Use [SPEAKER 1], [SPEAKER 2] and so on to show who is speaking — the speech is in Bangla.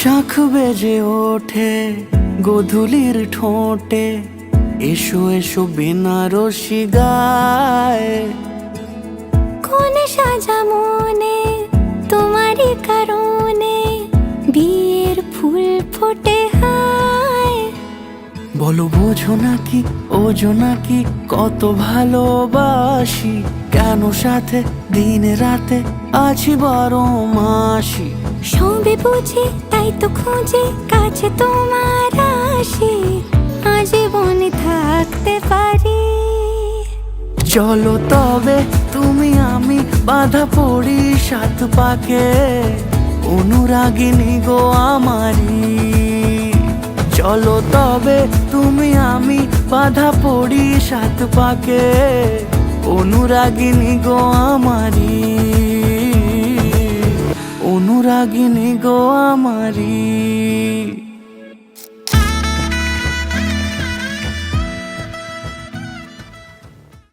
[SPEAKER 1] শাখ বেজে ওঠে গোধূলির ঠোঁটে, এসো এসো বেনারসি গায়।
[SPEAKER 2] কোন সাজা মনে তোমারই কারণে, বিয়ের ফুল ফোটে হায়।
[SPEAKER 1] বলো বোঝো নাকি ওজো নাকি কত ভালোবাসি, কেন সাথে দিন রাতে আছি 12 মাসি।
[SPEAKER 2] সবে বুঝি তাই তো খুঁজে কাছে তোমার আসি, আজীবনে থাকতে পারি।
[SPEAKER 1] চলো তবে তুমি আমি বাঁধা পড়ি 7 পাকে, অনুরাগিনী গো আমারি। চলো তবে তুমি আমি বাঁধা পড়ি 7 পাকে, অনুরাগিনী গো আমারি, অনুরাগিনী গো আমারি।